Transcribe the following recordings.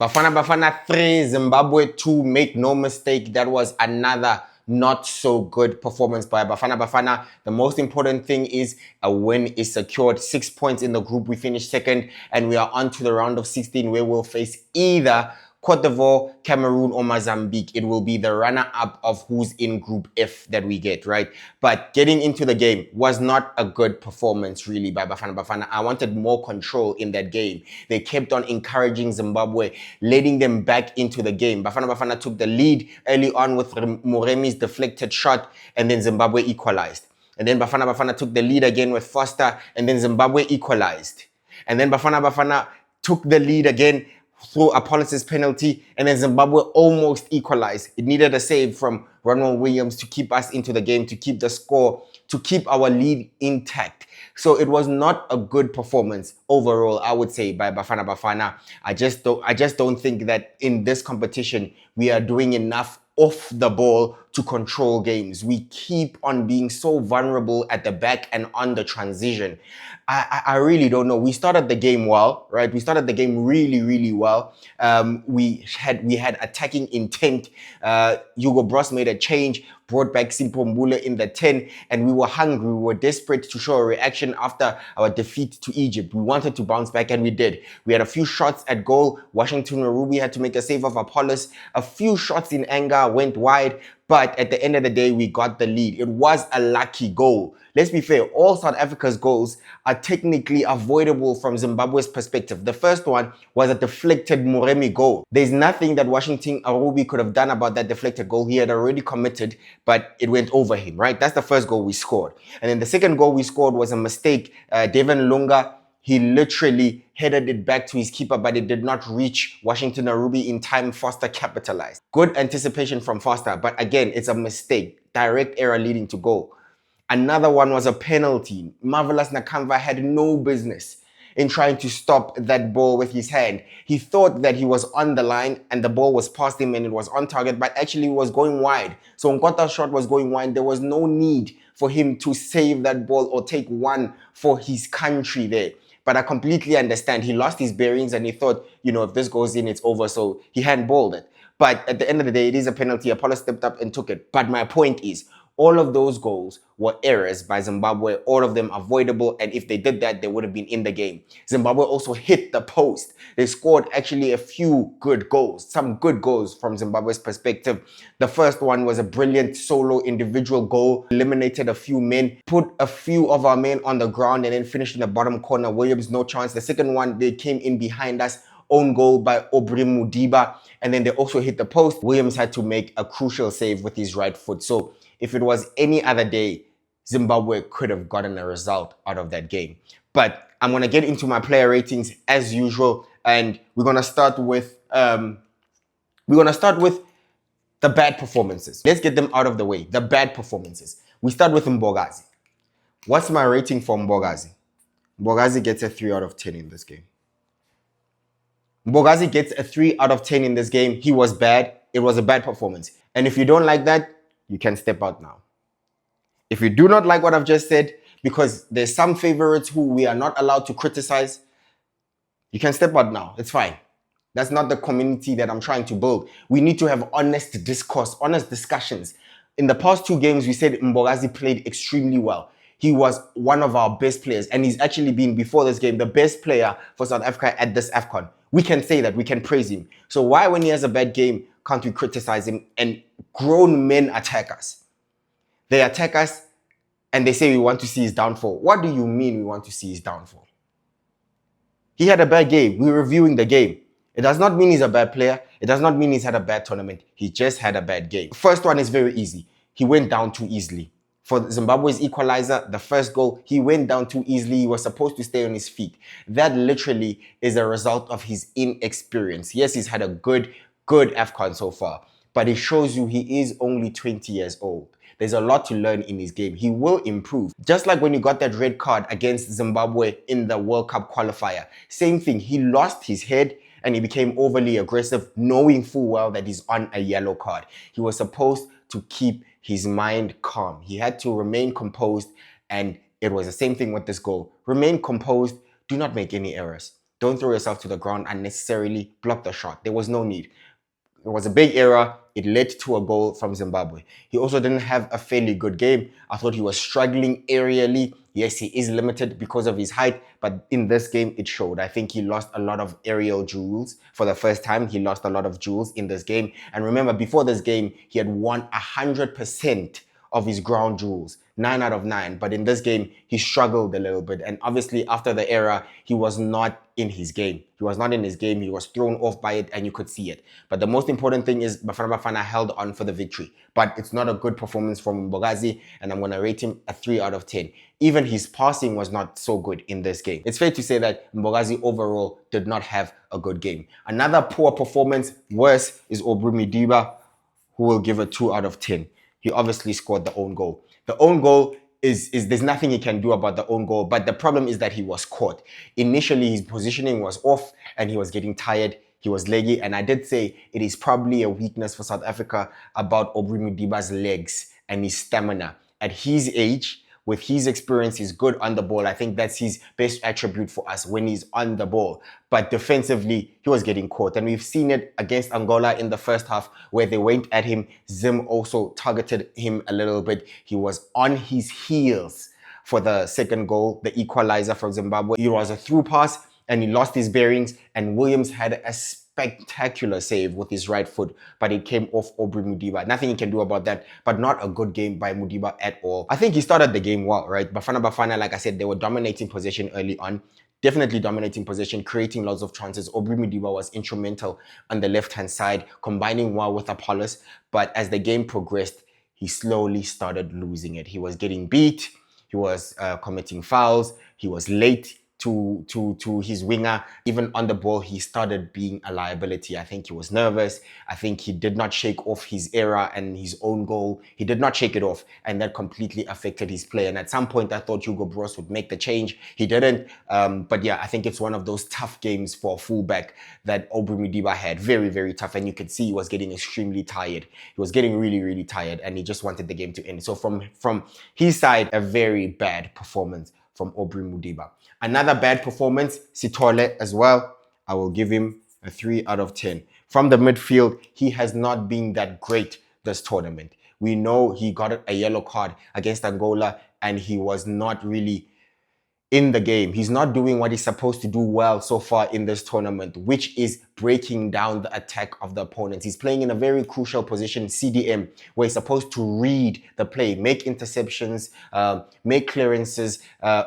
Bafana 3, Zimbabwe 2. Make no mistake, that was another not so good performance by Bafana. The most important thing is a win is secured. 6 points in the group. We finished second, and we are on to the round of 16 where we'll face either Cote d'Ivoire, Cameroon, or Mozambique. It will be the runner-up of who's in Group F that we get, right? But getting into the game was not a good performance, really, by Bafana. I wanted more control in that game. They kept on encouraging Zimbabwe, letting them back into the game. Bafana took the lead early on with Moremi's deflected shot, and then Zimbabwe equalized. And then Bafana took the lead again with Foster, and then Zimbabwe equalized. And then Bafana took the lead again through Apollos' penalty, and then Zimbabwe almost equalized. It needed a save from Ronald Williams to keep us into the game, to keep the score, to keep our lead intact. So it was not a good performance overall, I would say, by Bafana. I just don't think that in this competition we are doing enough off the ball to control games. We keep on being so vulnerable at the back and on the transition. I really don't know. We started the game well, right? We started the game really well. We had attacking intent. Hugo Bros made a change, brought back Simpo Mbule in the 10, and we were hungry. We were desperate to show a reaction after our defeat to Egypt. We wanted to bounce back, and we did. We had a few shots at goal. Washington Ruby had to make a save of Apollos. A few shots in anger went wide, but at the end of the day, we got the lead. It was a lucky goal. Let's be fair, all South Africa's goals are technically avoidable from Zimbabwe's perspective. The first one was a deflected Moremi goal. There's nothing that Washington Arubi could have done about that deflected goal. He had already committed, but it went over him, right? That's the first goal we scored. And then the second goal we scored was a mistake. Devin Lunga, he literally headed it back to his keeper, but it did not reach Washington Arubi in time. Foster capitalized. Good anticipation from Foster, but again, it's a mistake. Direct error leading to goal. Another one was a penalty. Marvelous Nakamva had no business in trying to stop that ball with his hand. He thought that he was on the line and the ball was past him and it was on target, but actually it was going wide. So Nkota's shot was going wide. There was no need for him to save that ball or take one for his country there. But I completely understand. He lost his bearings and he thought, if this goes in, it's over. So he handballed it. But at the end of the day, it is a penalty. Apollo stepped up and took it. But my point is, all of those goals were errors by Zimbabwe, all of them avoidable, and if they did that, they would have been in the game. Zimbabwe also hit the post. They scored actually a few good goals, some good goals from Zimbabwe's perspective. The first one was a brilliant solo individual goal, eliminated a few men, put a few of our men on the ground, and then finished in the bottom corner. Williams, no chance. The second one, they came in behind us, own goal by Obri Mudiba, and then they also hit the post. Williams had to make a crucial save with his right foot. So if it was any other day, Zimbabwe could have gotten a result out of that game. But I'm going to get into my player ratings as usual, and we're going to start with the bad performances. Let's get them out of the way. The bad performances. We start with Mbogazi. What's my rating for Mbogazi? Mbogazi gets a 3 out of 10 in this game. Mbogazi gets a 3 out of 10 in this game. He was bad. It was a bad performance. And if you don't like that, you can step out now. If you do not like what I've just said, because there's some favorites who we are not allowed to criticize, you can step out now. It's fine. That's not the community that I'm trying to build. We need to have honest discourse, honest discussions. In the past 2 games, we said Mbogazi played extremely well. He was one of our best players, and he's actually been, before this game, the best player for South Africa at this Afcon. We can say that. We can praise him. So why, when he has a bad game, can't we criticize him? And grown men attack us. They attack us and they say we want to see his downfall. What do you mean we want to see his downfall? He had a bad game. We're reviewing the game. It does not mean he's a bad player. It does not mean he's had a bad tournament. He just had a bad game. First one is very easy. He went down too easily. For Zimbabwe's equalizer, the first goal, he went down too easily. He was supposed to stay on his feet. That literally is a result of his inexperience. Yes, he's had a good Afcon so far, but it shows you he is only 20 years old. There's a lot to learn in his game. He will improve. Just like when he got that red card against Zimbabwe in the World Cup qualifier. Same thing. He lost his head and he became overly aggressive, knowing full well that he's on a yellow card. He was supposed to keep his mind calm. He had to remain composed, and it was the same thing with this goal. Remain composed. Do not make any errors. Don't throw yourself to the ground unnecessarily. Block the shot. There was no need. It was a big error. It led to a goal from Zimbabwe. He also didn't have a fairly good game. I thought he was struggling aerially. Yes, he is limited because of his height, but in this game, it showed. I think he lost a lot of aerial jewels for the first time. He lost a lot of jewels in this game. And remember, before this game, he had won 100% of his ground jewels, 9 out of 9. But in this game, he struggled a little bit. And obviously, after the error, he was not in his game. He was not in his game. He was thrown off by it, and you could see it. But the most important thing is Bafana Bafana held on for the victory. But it's not a good performance from Mbogazi, and I'm going to rate him a 3 out of 10. Even his passing was not so good in this game. It's fair to say that Mbogazi overall did not have a good game. Another poor performance, worse, is Aubrey Midiba, who will give a 2 out of 10. He obviously scored the own goal. The own goal is there's nothing he can do about the own goal, but the problem is that he was caught. Initially, his positioning was off and he was getting tired. He was leggy, and I did say it is probably a weakness for South Africa about Aubrey Midiba's legs and his stamina. At his age, with his experience, he's good on the ball. I think that's his best attribute for us when he's on the ball. But defensively, he was getting caught. And we've seen it against Angola in the first half where they went at him. Zim also targeted him a little bit. He was on his heels for the second goal, the equalizer from Zimbabwe. It was a through pass and he lost his bearings, and Williams had a spectacular save with his right foot, but it came off Aubrey Mudiba. Nothing he can do about that, but not a good game by Mudiba at all. I think he started the game well, right? Bafana, like I said, they were dominating possession early on. Definitely dominating possession, creating lots of chances. Aubrey Mudiba was instrumental on the left-hand side, combining well with Apollos. But as the game progressed, he slowly started losing it. He was getting beat. He was committing fouls. He was late to his winger. Even on the ball, he started being a liability. I think he was nervous. I think he did not shake off his error and his own goal. He did not shake it off, and that completely affected his play. And at some point, I thought Hugo Broos would make the change. He didn't. But yeah, I think it's one of those tough games for a fullback that Aubrey Mudiba had. Very, very tough. And you could see he was getting extremely tired. He was getting really, really tired, and he just wanted the game to end. So from his side, a very bad performance from Aubrey Mudiba. Another bad performance, Sithole as well. I will give him a 3 out of 10. From the midfield, he has not been that great this tournament. We know he got a yellow card against Angola and he was not really in the game. He's not doing what he's supposed to do well so far in this tournament, which is breaking down the attack of the opponents. He's playing in a very crucial position, CDM, where he's supposed to read the play, make interceptions, make clearances,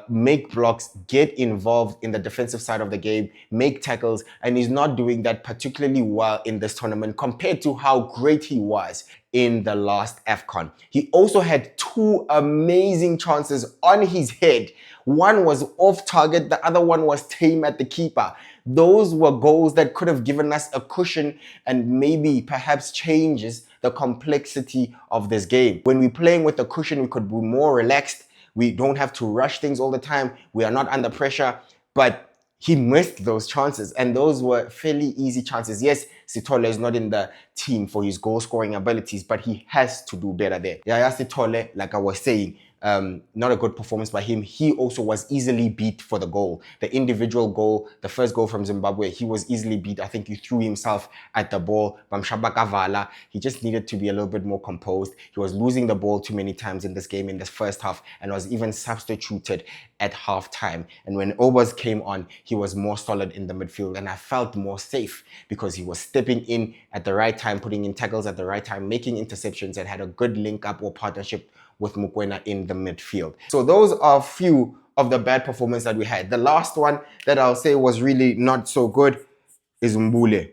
make blocks, get involved in the defensive side of the game, make tackles, and he's not doing that particularly well in this tournament compared to how great he was in the last Afcon. He also had 2 amazing chances on his head. One was off target, the other one was tame at the keeper. Those were goals that could have given us a cushion and maybe perhaps changes the complexity of this game. When we're playing with a cushion, we could be more relaxed. We don't have to rush things all the time. We are not under pressure, but he missed those chances, and those were fairly easy chances. Yes, Sithole is not in the team for his goal-scoring abilities, but he has to do better there. Yaya Sithole, like I was saying, not a good performance by him. He also was easily beat for the goal. The individual goal, the first goal from Zimbabwe, he was easily beat. I think he threw himself at the ball. Bamshaba Kavala, he just needed to be a little bit more composed. He was losing the ball too many times in this game in this first half and was even substituted at halftime. And when Obers came on, he was more solid in the midfield, and I felt more safe because he was stepping in at the right time, putting in tackles at the right time, making interceptions, and had a good link-up or partnership with Mokoena in the midfield. So those are a few of the bad performances that we had. The last one that I'll say was really not so good is Mbule.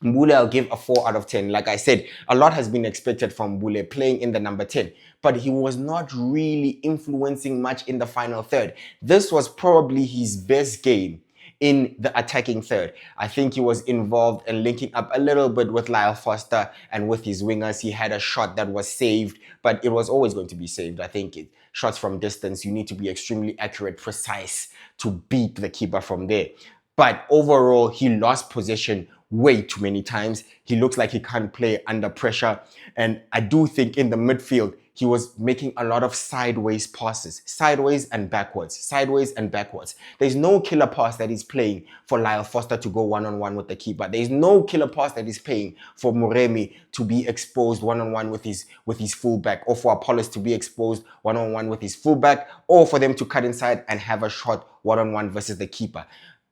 Mbule, I'll give a 4 out of 10. Like I said, a lot has been expected from Mbule playing in the number 10, but he was not really influencing much in the final third. This was probably his best game in the attacking third. I think he was involved and linking up a little bit with Lyle Foster and with his wingers. He had a shot that was saved, but it was always going to be saved. I think shots from distance, you need to be extremely accurate, precise to beat the keeper from there. But overall, he lost possession way too many times. He looks like he can't play under pressure. And I do think in the midfield, he was making a lot of sideways passes, sideways and backwards, sideways and backwards. There's no killer pass that he's playing for Lyle Foster to go one-on-one with the keeper. There's no killer pass that he's playing for Moremi to be exposed one-on-one with his fullback, or for Apollos to be exposed one-on-one with his fullback, or for them to cut inside and have a shot one-on-one versus the keeper.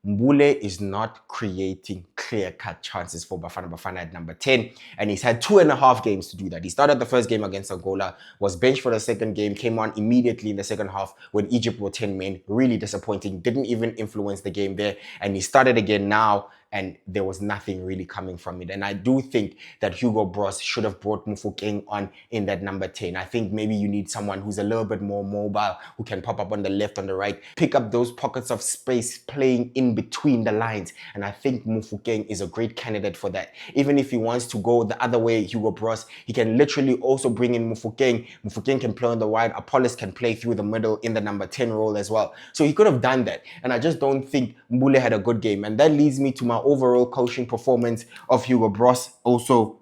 Mbule is not creating clear-cut chances for Bafana Bafana at number 10, and he's had 2.5 games to do that. He started the first game against Angola, was benched for the second game, came on immediately in the second half when Egypt were 10 men. Really disappointing, didn't even influence the game there, and he started again now, and there was nothing really coming from it. And I do think that Hugo Broos should have brought Mofokeng on in that number 10. I think maybe you need someone who's a little bit more mobile, who can pop up on the left, on the right, pick up those pockets of space, playing in between the lines. And I think Mofokeng is a great candidate for that. Even if he wants to go the other way, Hugo Broos, he can literally also bring in Mofokeng. Mofokeng can play on the wide. Apollos can play through the middle in the number 10 role as well. So he could have done that. And I just don't think Mbule had a good game. And that leads me to my overall coaching performance of Hugo Broos. Also,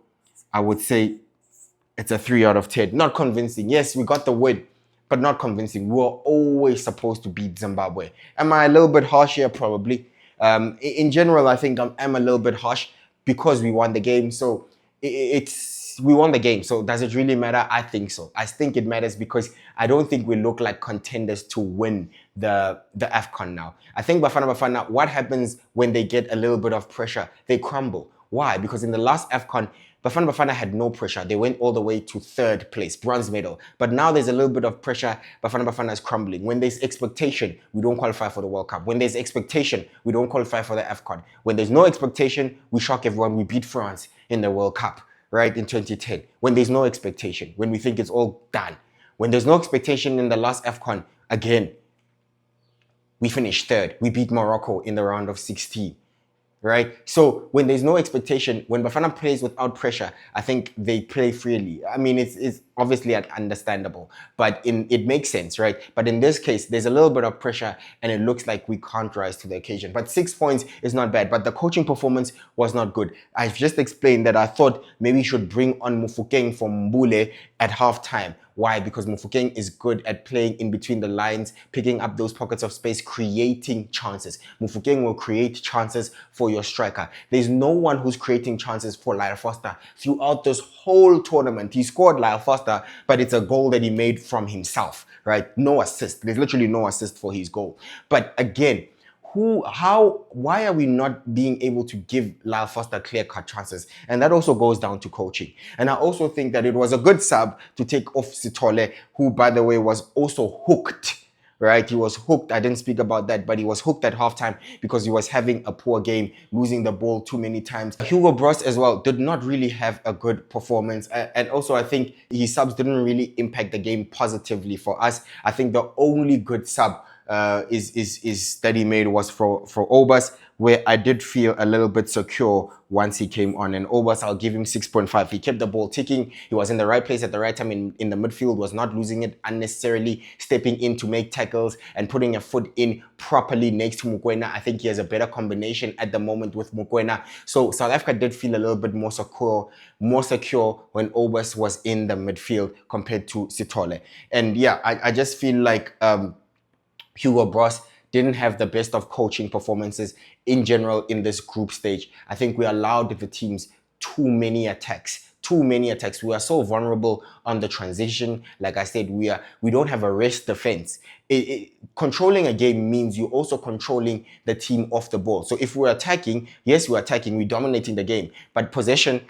I would say it's a 3 out of 10. Not convincing. Yes, we got the win, but not convincing. We were always supposed to beat Zimbabwe. Am I a little bit harsh here? Probably. In general, I think I'm a little bit harsh because we won the game. So we won the game. So does it really matter? I think so. I think it matters because I don't think we look like contenders to win the Afcon now. I think Bafana Bafana, what happens when they get a little bit of pressure? They crumble. Why? Because in the last Afcon, Bafana Bafana had no pressure. They went all the way to 3rd place, bronze medal. But now there's a little bit of pressure. Bafana Bafana is crumbling. When there's expectation, we don't qualify for the World Cup. When there's expectation, we don't qualify for the Afcon. When there's no expectation, we shock everyone. We beat France in the World Cup, right, in 2010. When there's no expectation, when we think it's all done. When there's no expectation in the last Afcon, again, we finished 3rd. We beat Morocco in the round of 16. Right? So when there's no expectation, when Bafana plays without pressure, I think they play freely. I mean, it's obviously understandable, but it makes sense, right? But in this case, there's a little bit of pressure and it looks like we can't rise to the occasion. But 6 points is not bad, but the coaching performance was not good. I've just explained that I thought maybe we should bring on Mofokeng from Mbule at halftime. Why? Because Mofokeng is good at playing in between the lines, picking up those pockets of space, creating chances. Mofokeng will create chances for your striker. There's no one who's creating chances for Lyle Foster throughout this whole tournament. He scored Lyle Foster, but it's a goal that he made from himself, right? No assist. There's literally no assist for his goal. But again, why are we not being able to give Lyle Foster clear-cut chances? And that also goes down to coaching. And I also think that it was a good sub to take off Sithole, who, by the way, was also hooked, right? He was hooked. I didn't speak about that, but he was hooked at halftime because he was having a poor game, losing the ball too many times. Hugo Broos as well did not really have a good performance. And also, I think his subs didn't really impact the game positively for us. I think the only good sub that he made was for Obas, where I did feel a little bit secure once he came on. And Obas, I'll give him 6.5. He kept the ball ticking. He was in the right place at the right time in the midfield, was not losing it unnecessarily, stepping in to make tackles and putting a foot in properly next to Mokoena. I think he has a better combination at the moment with Mokoena. So South Africa did feel a little bit more secure when Obas was in the midfield compared to Sithole. And yeah, I just feel like Hugo Broos didn't have the best of coaching performances in general in this group stage. I think we allowed the teams too many attacks. We are so vulnerable on the transition. Like I said, we don't have a rest defense. Controlling a game means you're also controlling the team off the ball. So if we're attacking, yes, we're attacking, we're dominating the game, but possession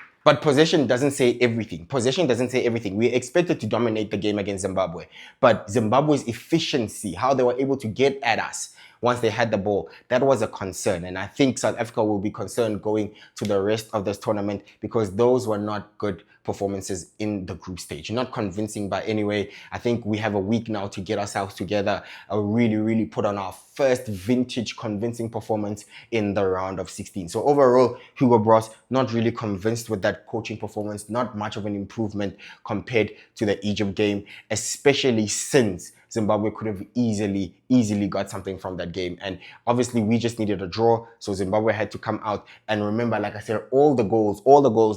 doesn't say everything. Possession doesn't say everything. We expected to dominate the game against Zimbabwe, but Zimbabwe's efficiency, how they were able to get at us once they had the ball, that was a concern. And I think South Africa will be concerned going to the rest of this tournament because those were not good performances in the group stage. Not convincing by any way. I think we have a week now to get ourselves together, really put on our first vintage convincing performance in the round of 16. So overall, Hugo Broos, not really convinced with that coaching performance, not much of an improvement compared to the Egypt game, especially since Zimbabwe could have easily got something from that game. And obviously we just needed a draw, so Zimbabwe had to come out. And remember, like I said, all the goals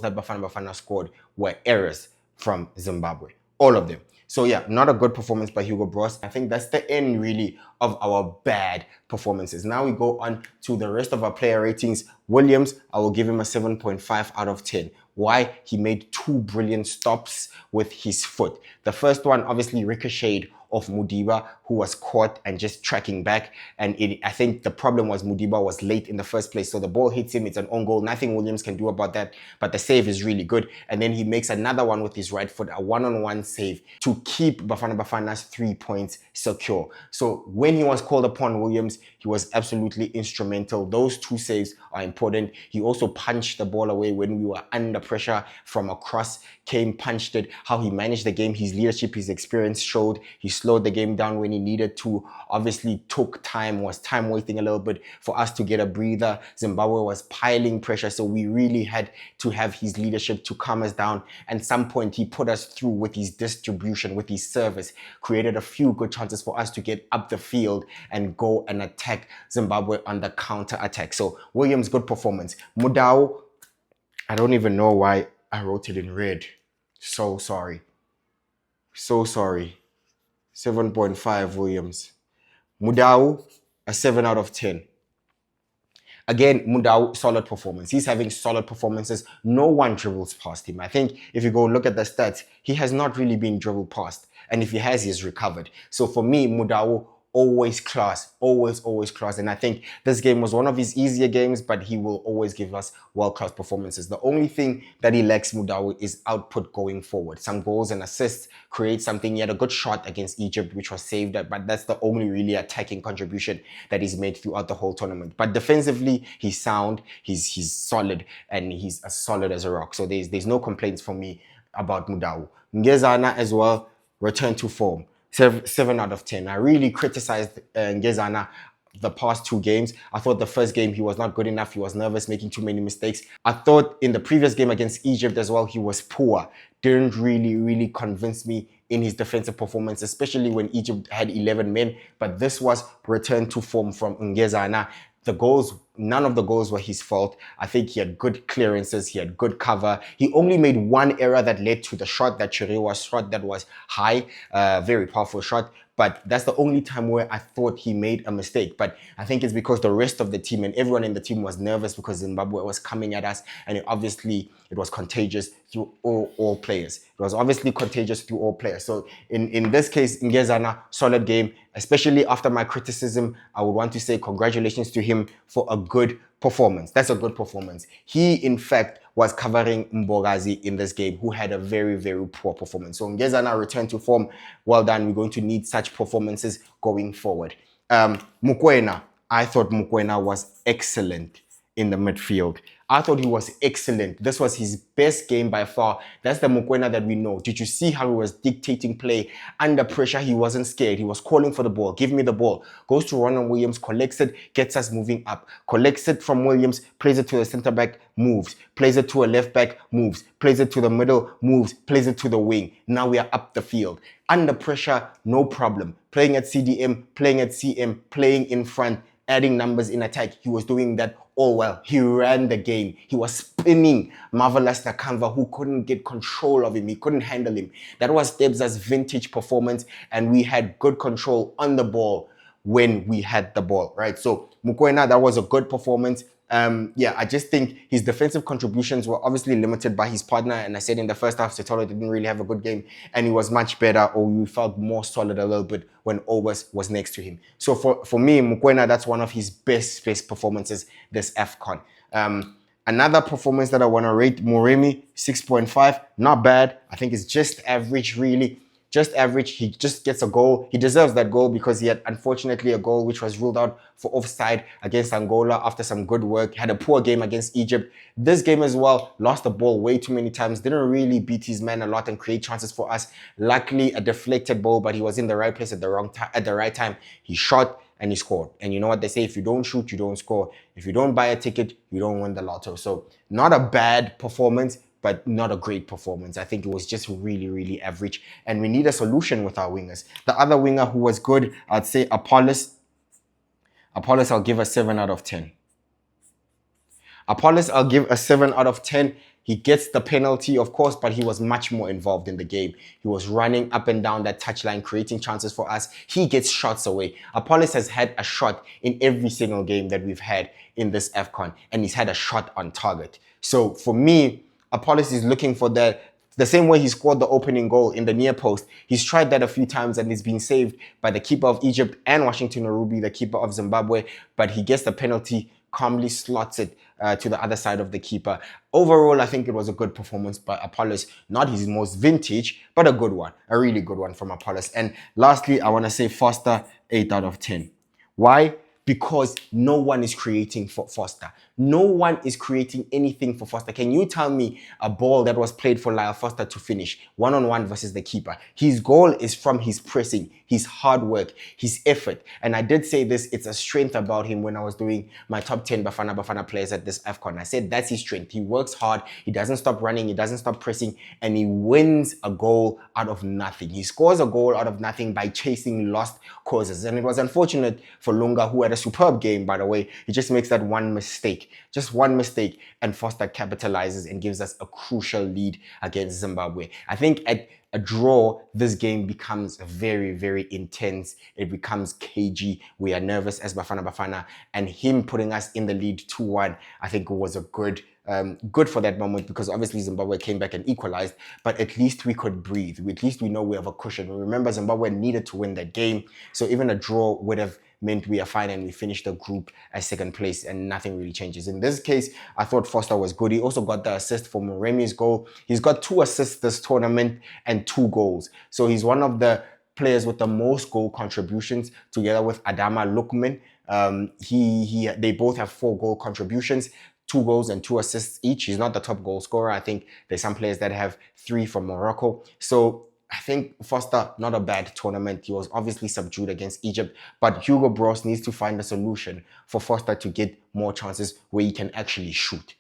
that Bafana Bafana scored were errors from Zimbabwe. All of them. So yeah, not a good performance by Hugo Bros. I think that's the end really of our bad performances. Now we go on to the rest of our player ratings. Williams, I will give him a 7.5 out of 10. Why? He made two brilliant stops with his foot. The first one obviously ricocheted of Mudiba, who was caught and just tracking back. And I think the problem was Mudiba was late in the first place. So the ball hits him, it's an own goal. Nothing Williams can do about that. But the save is really good. And then he makes another one with his right foot, a one-on-one save to keep Bafana Bafana's 3 points secure. So when he was called upon, Williams, he was absolutely instrumental. Those two saves are important. He also punched the ball away when we were under pressure from across, came, punched it. How he managed the game, his leadership, his experience showed. He slowed the game down when he needed to. Obviously took time, was time wasting a little bit for us to get a breather. Zimbabwe was piling pressure, so we really had to have his leadership to calm us down. And at some point, he put us through with his distribution, with his service, created a few good chances for us to get up the field and go and attack Zimbabwe on the counter attack. So Williams, good performance. Mudau, I don't even know why I wrote it in red. So sorry. So sorry. 7.5 Williams. Mudau, a 7 out of 10. Again, Mudau, solid performance. He's having solid performances. No one dribbles past him. I think if you go look at the stats, he has not really been dribbled past. And if he has, he's recovered. So for me, Mudau, always class, always class. And I think this game was one of his easier games, but he will always give us world-class performances. The only thing that he lacks, Mudau, is output going forward. Some goals and assists, create something. He had a good shot against Egypt, which was saved, but that's the only really attacking contribution that he's made throughout the whole tournament. But defensively, he's sound, he's solid, and he's as solid as a rock. So there's no complaints from me about Mudau. Ngezana as well, return to form. 7 out of 10. I really criticized Ngezana the past two games. I thought the first game he was not good enough. He was nervous, making too many mistakes. I thought in the previous game against Egypt as well, he was poor. Didn't really convince me in his defensive performance, especially when Egypt had 11 men. But this was return to form from Ngezana. The goals, none of the goals were his fault. I think he had good clearances. He had good cover. He only made one error that led to the shot, that Chiriwa shot that was high, very powerful shot. But that's the only time where I thought he made a mistake. But I think it's because the rest of the team and everyone in the team was nervous because Zimbabwe was coming at us. And it was contagious through all players. It was obviously contagious through all players. So in this case, Ngezana, solid game. Especially after my criticism, I would want to say congratulations to him for a good performance. That's a good performance. He, in fact, was covering Mbogazi in this game, who had a very poor performance. So Ngezana returned to form. Well done. We're going to need such performances going forward. Mukwena, I thought Mukwena was excellent in the midfield. I thought he was excellent. This was his best game by far. That's the Mukwena that we know. Did you see how he was dictating play? Under pressure, he wasn't scared. He was calling for the ball. Give me the ball. Goes to Ronald Williams, collects it, gets us moving up. Collects it from Williams, plays it to the centre back, moves. Plays it to a left back, moves. Plays it to the middle, moves. Plays it to the wing. Now we are up the field. Under pressure, no problem. Playing at CDM, playing at CM, playing in front, adding numbers in attack. He was doing that all well. He ran the game. He was spinning Marvelous Nakamva, who couldn't get control of him. He couldn't handle him. That was Debza's vintage performance, and we had good control on the ball when we had the ball, right? So Mukwena, that was a good performance. I just think his defensive contributions were obviously limited by his partner. And I said in the first half, Setolo didn't really have a good game, and he was much better, or we felt more solid a little bit when Obers was next to him. So for me, Mukwena, that's one of his best performances this Afcon. Another performance that I want to rate, Moremi, 6.5. Not bad. I think it's just average, really. Just average. He just gets a goal. He deserves that goal because he had, unfortunately, a goal which was ruled out for offside against Angola after some good work. Had a poor game against Egypt. This game as well, lost the ball way too many times. Didn't really beat his man a lot and create chances for us. Luckily, a deflected ball, but he was in the right place at the right time. He shot and he scored. And you know what they say, if you don't shoot, you don't score. If you don't buy a ticket, you don't win the lotto. So not a bad performance, but not a great performance. I think it was just really average. And we need a solution with our wingers. The other winger who was good, I'd say Apollos. Apollos, I'll give a 7 out of 10. Apollos, I'll give a 7 out of 10. He gets the penalty, of course, but he was much more involved in the game. He was running up and down that touchline, creating chances for us. He gets shots away. Apollos has had a shot in every single game that we've had in this Afcon, and he's had a shot on target. So for me, Apollos is looking for that. The same way he scored the opening goal in the near post, he's tried that a few times and he's been saved by the keeper of Egypt and Washington Orubi, the keeper of Zimbabwe, but he gets the penalty, calmly slots it to the other side of the keeper. Overall, I think it was a good performance by Apollos. Not his most vintage, but a good one, a really good one from Apollos. And lastly, I want to say Foster, 8 out of 10. Why? Because no one is creating for Foster. No one is creating anything for Foster. Can you tell me a ball that was played for Lyle Foster to finish one-on-one versus the keeper? His goal is from his pressing, his hard work, his effort. And I did say this, it's a strength about him when I was doing my top 10 Bafana players at this Afcon. I said that's his strength. He works hard, he doesn't stop running, he doesn't stop pressing, and he wins a goal out of nothing. He scores a goal out of nothing by chasing lost causes. And it was unfortunate for Lunga, who had a superb game, by the way. He just makes that one mistake. Just one mistake, and Foster capitalizes and gives us a crucial lead against Zimbabwe. I think at a draw, this game becomes very, very intense. It becomes cagey. We are nervous as Bafana, and him putting us in the lead 2-1, I think was a good for that moment, because obviously Zimbabwe came back and equalized, but at least we could breathe. At least we know we have a cushion. Remember, Zimbabwe needed to win that game, so even a draw would have meant we are fine and we finished the group as second place and nothing really changes. In this case, I thought Foster was good. He also got the assist for Moremi's goal. He's got 2 assists this tournament and 2 goals. So he's one of the players with the most goal contributions, together with Adama Lukman. They both have 4 goal contributions, 2 goals and 2 assists each. He's not the top goal scorer. I think there's some players that have 3 from Morocco. So I think Foster, not a bad tournament. He was obviously subdued against Egypt, but Hugo Broos needs to find a solution for Foster to get more chances where he can actually shoot.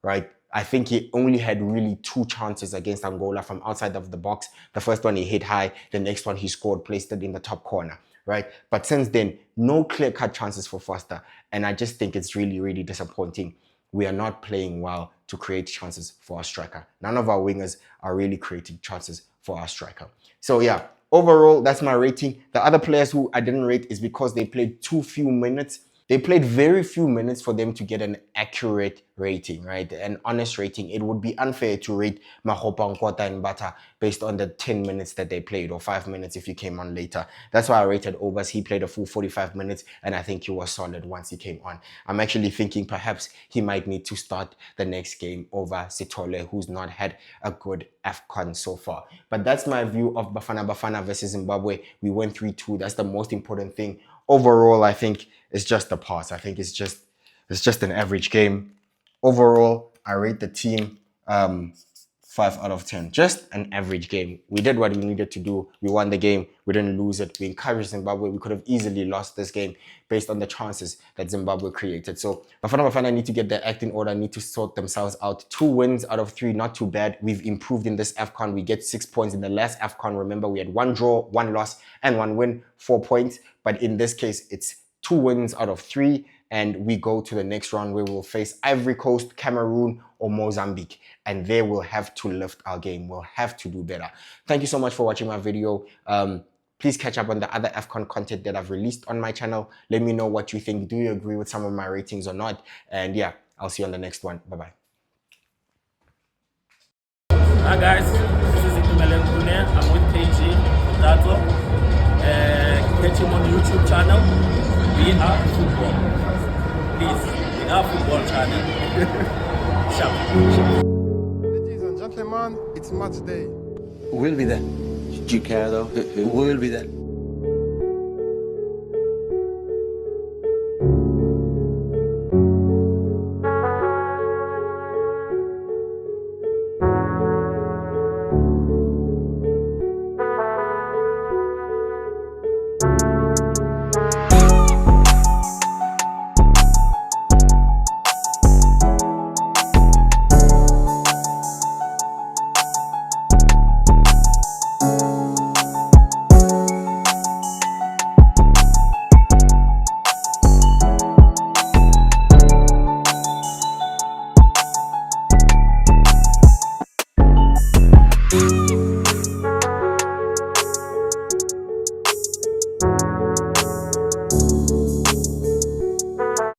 Right? I think he only had really 2 chances against Angola from outside of the box. The first one he hit high, the next one he scored, placed it in the top corner, right? But since then, no clear-cut chances for Foster, and I just think it's really, really disappointing. We are not playing well to create chances for our striker. None of our wingers are really creating chances for our striker. So yeah, overall, that's my rating. The other players who I didn't rate is because they played too few minutes. They played very few minutes for them to get an accurate rating, right? An honest rating. It would be unfair to rate Mahopa, Nkota, and Bata based on the 10 minutes that they played, or 5 minutes if you came on later. That's why I rated Obas. He played a full 45 minutes, and I think he was solid once he came on. I'm actually thinking perhaps he might need to start the next game over Sithole, who's not had a good Afcon so far. But that's my view of Bafana versus Zimbabwe. We went 3-2. That's the most important thing. Overall, I think it's just a pass. I think it's just an average game. Overall, I rate the team 5 out of 10. Just an average game. We did what we needed to do. We won the game. We didn't lose it. We encouraged Zimbabwe. We could have easily lost this game based on the chances that Zimbabwe created. So Bafana need to get their act in order, need to sort themselves out. 2 wins out of 3, not too bad. We've improved in this Afcon. We get 6 points. In the last Afcon, remember, we had 1 draw, 1 loss, and 1 win, 4 points. But in this case, it's 2 wins out of 3, and we go to the next round where we'll face Ivory Coast, Cameroon, or Mozambique, and they will have to lift our game. We'll have to do better. Thank you so much for watching my video. Please catch up on the other Afcon content that I've released on my channel. Let me know what you think. Do you agree with some of my ratings or not? And yeah, I'll see you on the next one. Bye-bye. Hi guys, this is Itumelem Kune. I'm with KG Dato. Catch him on the YouTube channel. We are football. Please, we are football channel. Sharp. Ladies and gentlemen, it's match day. We'll be there. Do you care though? Who will be there?